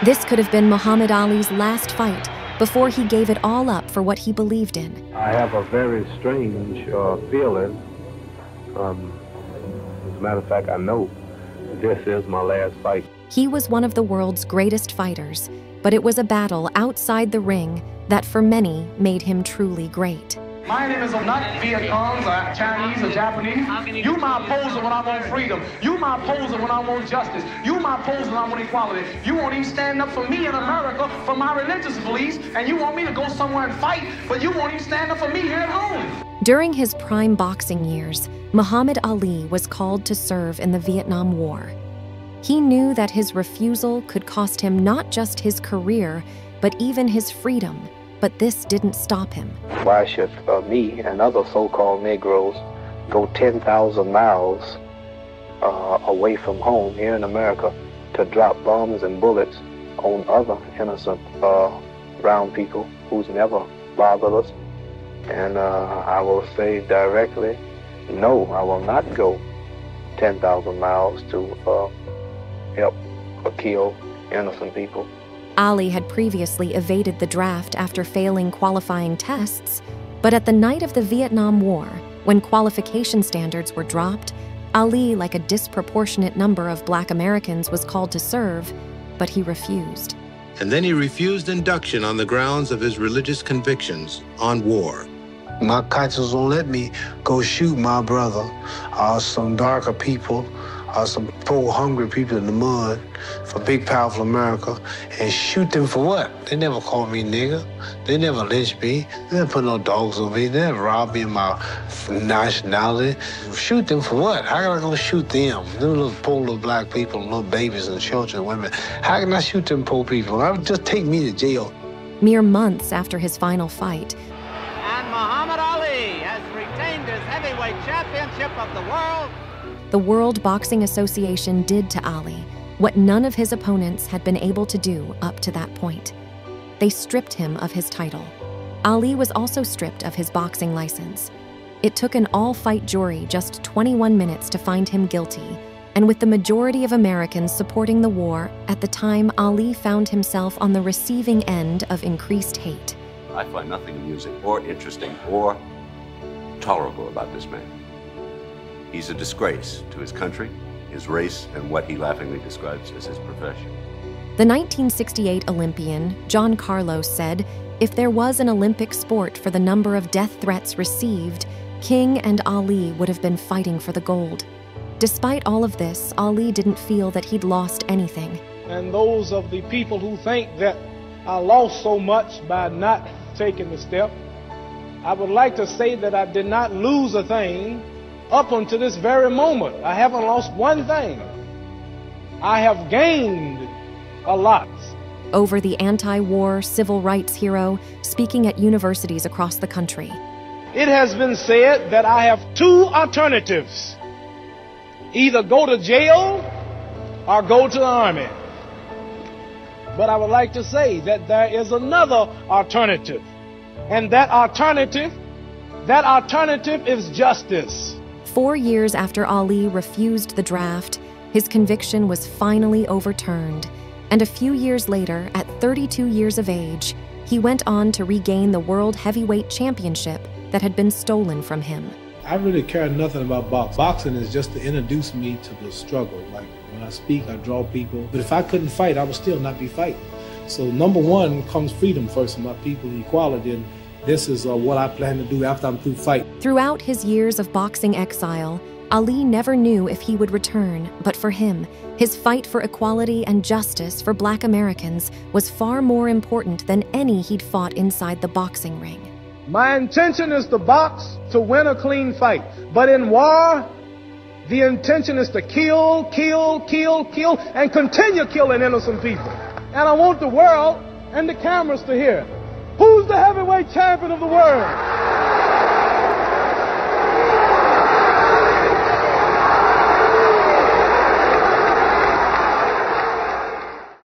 This could have been Muhammad Ali's last fight before he gave it all up for what he believed in. I have a very strange feeling. As a matter of fact, I know this is my last fight. He was one of the world's greatest fighters, but it was a battle outside the ring that for many made him truly great. My enemies are not Viet Congs or Chinese or Japanese. You my opposer when I want freedom. You my opposer when I want justice. You my opposer when I want equality. You won't even stand up for me in America for my religious beliefs, and you want me to go somewhere and fight, but you won't even stand up for me here at home. During his prime boxing years, Muhammad Ali was called to serve in the Vietnam War. He knew that his refusal could cost him not just his career, but even his freedom. But this didn't stop him. Why should me and other so-called Negroes go 10,000 miles away from home here in America to drop bombs and bullets on other innocent brown people who's never bothered us? And I will say directly, no, I will not go 10,000 miles to help or kill innocent people. Ali had previously evaded the draft after failing qualifying tests, but at the night of the Vietnam War, when qualification standards were dropped, Ali, like a disproportionate number of Black Americans, was called to serve, but he refused. And then he refused induction on the grounds of his religious convictions on war. My conscience won't let me go shoot my brother or some darker people or some poor, hungry people in the mud for big, powerful America and shoot them for what? They never called me nigger. They never lynched me. They never put no dogs on me. They never robbed me of my nationality. Shoot them for what? How can I go shoot them? Them little poor little black people, little babies and children and women. How can I shoot them poor people? I would just take me to jail. Mere months after his final fight, and Muhammad Ali has retained his heavyweight championship of the world. The World Boxing Association did to Ali what none of his opponents had been able to do up to that point. They stripped him of his title. Ali was also stripped of his boxing license. It took an all-fight jury just 21 minutes to find him guilty, and with the majority of Americans supporting the war, at the time Ali found himself on the receiving end of increased hate. I find nothing amusing or interesting or tolerable about this man. He's a disgrace to his country, his race, and what he laughingly describes as his profession. The 1968 Olympian, John Carlos, said, "If there was an Olympic sport for the number of death threats received, King and Ali would have been fighting for the gold." Despite all of this, Ali didn't feel that he'd lost anything. And those of the people who think that I lost so much by not taking the step, I would like to say that I did not lose a thing up until this very moment. I haven't lost one thing. I have gained a lot. Over the anti-war civil rights hero speaking at universities across the country. It has been said that I have two alternatives. Either go to jail or go to the army. But I would like to say that there is another alternative. And that alternative is justice. 4 years after Ali refused the draft, his conviction was finally overturned. And a few years later, at 32 years of age, he went on to regain the World Heavyweight Championship that had been stolen from him. I really care nothing about boxing. Boxing is just to introduce me to the struggle. Like when I speak, I draw people. But if I couldn't fight, I would still not be fighting. So number one comes freedom first for my people, equality. And this is what I plan to do after I'm through fighting. Throughout his years of boxing exile, Ali never knew if he would return, but for him, his fight for equality and justice for Black Americans was far more important than any he'd fought inside the boxing ring. My intention is to box to win a clean fight. But in war, the intention is to kill, and continue killing innocent people. And I want the world and the cameras to hear, who's the heavyweight champion of the world?